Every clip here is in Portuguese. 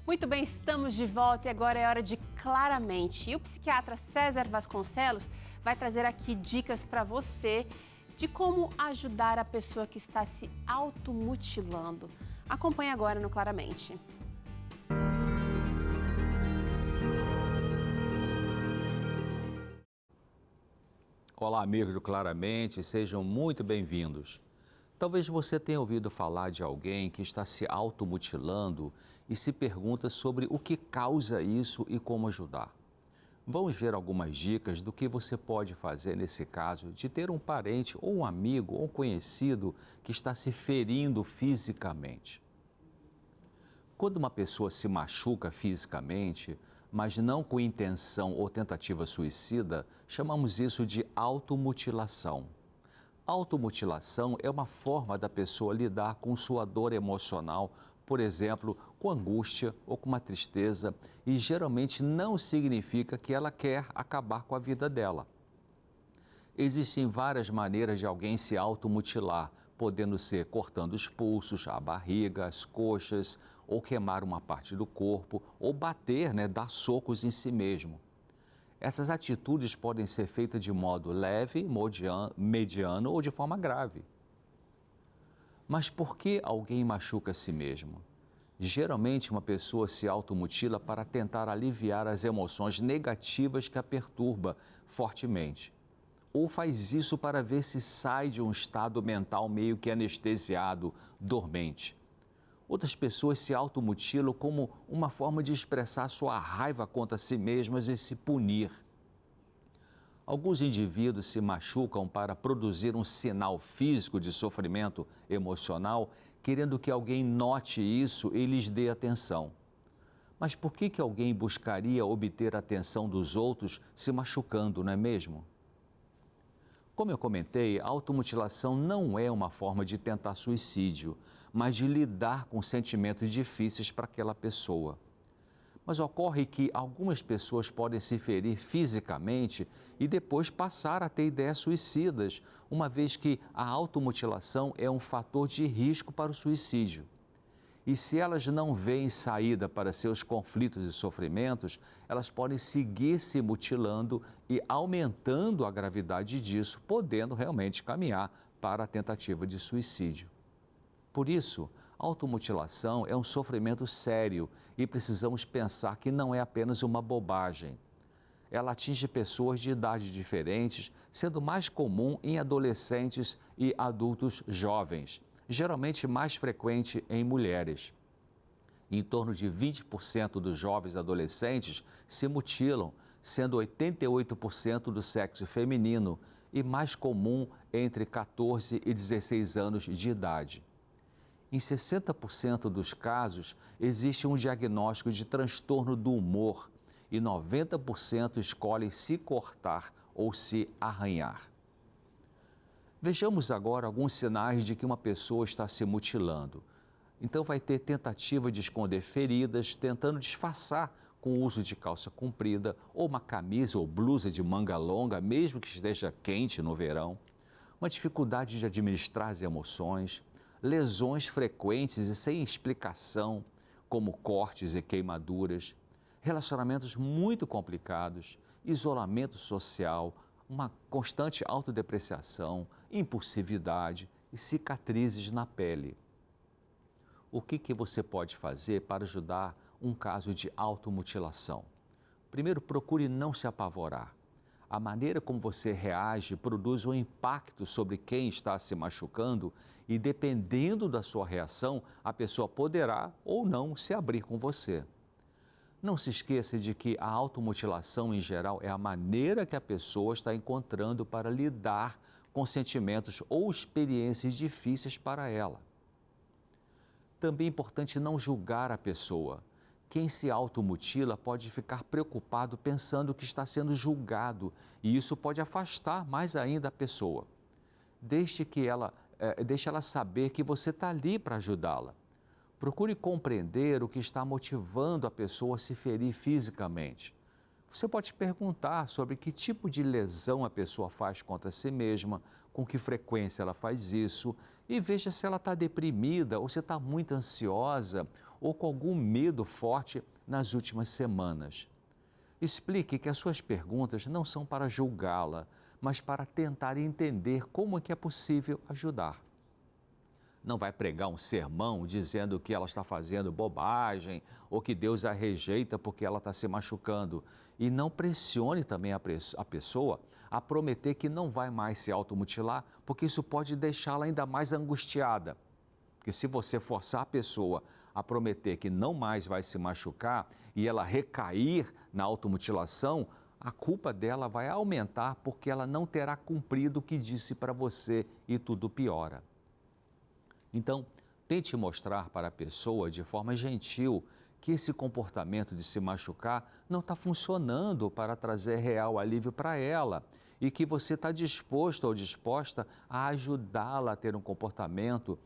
Muito bem, estamos de volta e agora é hora de Claramente. E o psiquiatra César Vasconcelos vai trazer aqui dicas para você de como ajudar a pessoa que está se automutilando. Acompanhe agora no Claramente. Olá, amigos do Claramente, sejam muito bem-vindos. Talvez você tenha ouvido falar de alguém que está se automutilando e se pergunta sobre o que causa isso e como ajudar. Vamos ver algumas dicas do que você pode fazer nesse caso de ter um parente ou um amigo ou um conhecido que está se ferindo fisicamente. Quando uma pessoa se machuca fisicamente, mas não com intenção ou tentativa suicida, chamamos isso de automutilação. Automutilação é uma forma da pessoa lidar com sua dor emocional, por exemplo, com angústia ou com uma tristeza, e geralmente não significa que ela quer acabar com a vida dela. Existem várias maneiras de alguém se automutilar, podendo ser cortando os pulsos, a barriga, as coxas, ou queimar uma parte do corpo, ou bater, dar socos em si mesmo. Essas atitudes podem ser feitas de modo leve, mediano ou de forma grave. Mas por que alguém machuca a si mesmo? Geralmente, uma pessoa se automutila para tentar aliviar as emoções negativas que a perturba fortemente. Ou faz isso para ver se sai de um estado mental meio que anestesiado, dormente. Outras pessoas se automutilam como uma forma de expressar sua raiva contra si mesmas e se punir. Alguns indivíduos se machucam para produzir um sinal físico de sofrimento emocional, querendo que alguém note isso e lhes dê atenção. Mas por que alguém buscaria obter a atenção dos outros se machucando, não é mesmo? Como eu comentei, a automutilação não é uma forma de tentar suicídio, mas de lidar com sentimentos difíceis para aquela pessoa. Mas ocorre que algumas pessoas podem se ferir fisicamente e depois passar a ter ideias suicidas, uma vez que a automutilação é um fator de risco para o suicídio. E se elas não veem saída para seus conflitos e sofrimentos, elas podem seguir se mutilando e aumentando a gravidade disso, podendo realmente caminhar para a tentativa de suicídio. Por isso, a automutilação é um sofrimento sério e precisamos pensar que não é apenas uma bobagem. Ela atinge pessoas de idades diferentes, sendo mais comum em adolescentes e adultos jovens, geralmente mais frequente em mulheres. Em torno de 20% dos jovens adolescentes se mutilam, sendo 88% do sexo feminino e mais comum entre 14 e 16 anos de idade. Em 60% dos casos, existe um diagnóstico de transtorno do humor e 90% escolhem se cortar ou se arranhar. Vejamos agora alguns sinais de que uma pessoa está se mutilando. Então vai ter tentativa de esconder feridas, tentando disfarçar com o uso de calça comprida ou uma camisa ou blusa de manga longa, mesmo que esteja quente no verão. Uma dificuldade de administrar as emoções, lesões frequentes e sem explicação, como cortes e queimaduras, relacionamentos muito complicados, isolamento social, uma constante autodepreciação, impulsividade e cicatrizes na pele. O que você pode fazer para ajudar um caso de automutilação? Primeiro, procure não se apavorar. A maneira como você reage produz um impacto sobre quem está se machucando e, dependendo da sua reação, a pessoa poderá ou não se abrir com você. Não se esqueça de que a automutilação, em geral, é a maneira que a pessoa está encontrando para lidar com sentimentos ou experiências difíceis para ela. Também é importante não julgar a pessoa. Quem se automutila pode ficar preocupado pensando que está sendo julgado e isso pode afastar mais ainda a pessoa. Deixe ela saber que você está ali para ajudá-la. Procure compreender o que está motivando a pessoa a se ferir fisicamente. Você pode perguntar sobre que tipo de lesão a pessoa faz contra si mesma, com que frequência ela faz isso e veja se ela está deprimida ou se está muito ansiosa ou com algum medo forte nas últimas semanas. Explique que as suas perguntas não são para julgá-la, mas para tentar entender como é que é possível ajudar. Não vai pregar um sermão dizendo que ela está fazendo bobagem ou que Deus a rejeita porque ela está se machucando. E não pressione também a pessoa a prometer que não vai mais se automutilar, porque isso pode deixá-la ainda mais angustiada. Porque se você forçar a pessoa a prometer que não mais vai se machucar e ela recair na automutilação, a culpa dela vai aumentar porque ela não terá cumprido o que disse para você e tudo piora. Então, tente mostrar para a pessoa de forma gentil que esse comportamento de se machucar não está funcionando para trazer real alívio para ela e que você está disposto ou disposta a ajudá-la a ter um comportamento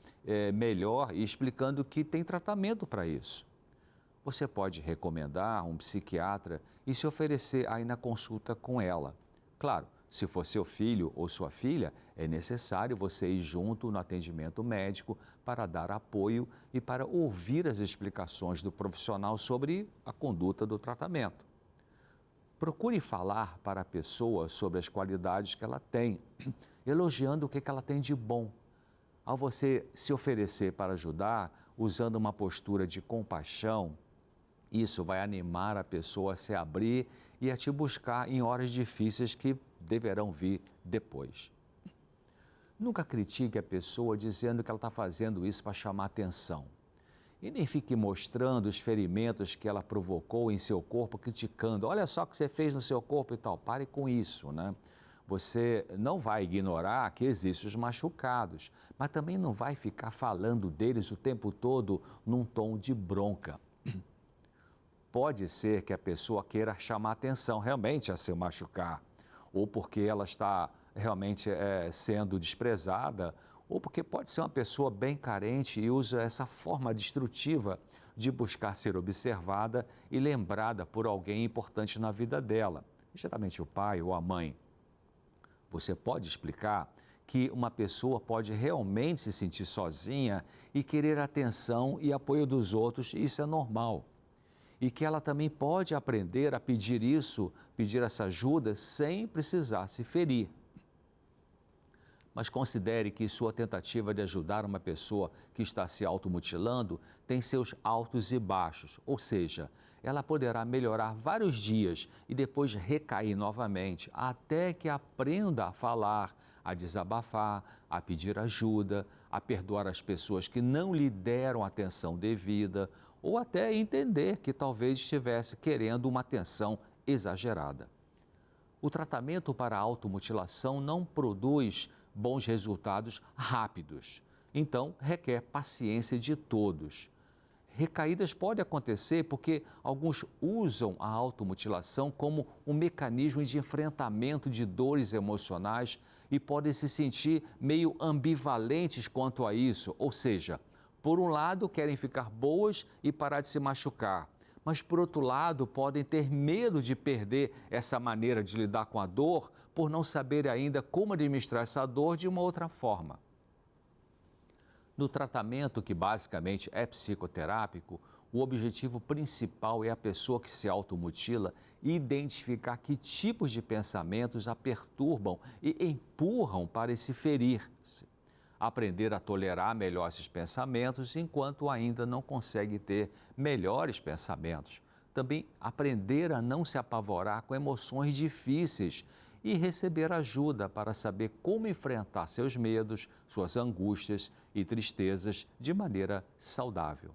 melhor e explicando que tem tratamento para isso. Você pode recomendar um psiquiatra e se oferecer aí na consulta com ela. Claro, se for seu filho ou sua filha, é necessário você ir junto no atendimento médico para dar apoio e para ouvir as explicações do profissional sobre a conduta do tratamento. Procure falar para a pessoa sobre as qualidades que ela tem, elogiando o que ela tem de bom. Ao você se oferecer para ajudar, usando uma postura de compaixão, isso vai animar a pessoa a se abrir e a te buscar em horas difíceis que deverão vir depois. Nunca critique a pessoa dizendo que ela está fazendo isso para chamar atenção. E nem fique mostrando os ferimentos que ela provocou em seu corpo, criticando. Olha só o que você fez no seu corpo e tal. Pare com isso, né? Você não vai ignorar que existem os machucados, mas também não vai ficar falando deles o tempo todo num tom de bronca. Pode ser que a pessoa queira chamar atenção realmente a se machucar, ou porque ela está realmente sendo desprezada, ou porque pode ser uma pessoa bem carente e usa essa forma destrutiva de buscar ser observada e lembrada por alguém importante na vida dela, geralmente o pai ou a mãe. Você pode explicar que uma pessoa pode realmente se sentir sozinha e querer atenção e apoio dos outros, e isso é normal. E que ela também pode aprender a pedir isso, pedir essa ajuda, sem precisar se ferir. Mas considere que sua tentativa de ajudar uma pessoa que está se automutilando tem seus altos e baixos, ou seja, ela poderá melhorar vários dias e depois recair novamente, até que aprenda a falar, a desabafar, a pedir ajuda, a perdoar as pessoas que não lhe deram atenção devida, ou até entender que talvez estivesse querendo uma atenção exagerada. O tratamento para a automutilação não produz bons resultados rápidos, então requer paciência de todos. Recaídas podem acontecer porque alguns usam a automutilação como um mecanismo de enfrentamento de dores emocionais e podem se sentir meio ambivalentes quanto a isso, ou seja, por um lado, querem ficar boas e parar de se machucar, mas por outro lado, podem ter medo de perder essa maneira de lidar com a dor por não saber ainda como administrar essa dor de uma outra forma. No tratamento, que basicamente é psicoterápico, o objetivo principal é a pessoa que se automutila identificar que tipos de pensamentos a perturbam e empurram para se ferir-se. Aprender a tolerar melhor esses pensamentos enquanto ainda não consegue ter melhores pensamentos. Também aprender a não se apavorar com emoções difíceis e receber ajuda para saber como enfrentar seus medos, suas angústias e tristezas de maneira saudável.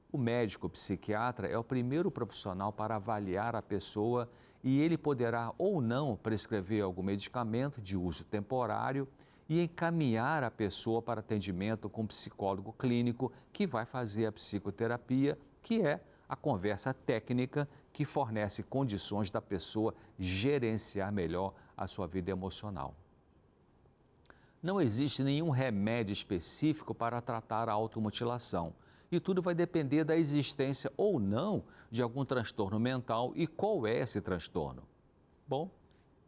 O médico psiquiatra é o primeiro profissional para avaliar a pessoa e ele poderá ou não prescrever algum medicamento de uso temporário e encaminhar a pessoa para atendimento com um psicólogo clínico que vai fazer a psicoterapia, que é a conversa técnica que fornece condições da pessoa gerenciar melhor a sua vida emocional. Não existe nenhum remédio específico para tratar a automutilação E tudo vai depender da existência ou não de algum transtorno mental e qual é esse transtorno. Bom,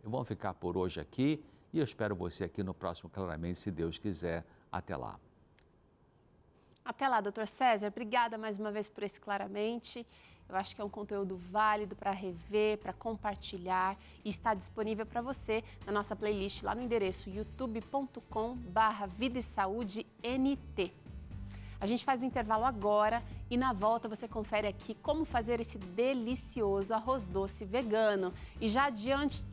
vamos ficar por hoje aqui e eu espero você aqui no próximo Claramente, se Deus quiser. Até lá. Até lá, doutor César. Obrigada mais uma vez por esse Claramente. Eu acho que é um conteúdo válido para rever, para compartilhar e está disponível para você na nossa playlist lá no endereço youtube.com/Vida e Saúde NT. A gente faz um intervalo agora e na volta você confere aqui como fazer esse delicioso arroz doce vegano. E já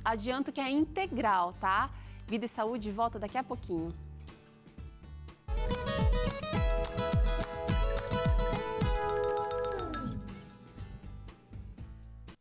adianto que é integral, tá? Vida e Saúde volta daqui a pouquinho.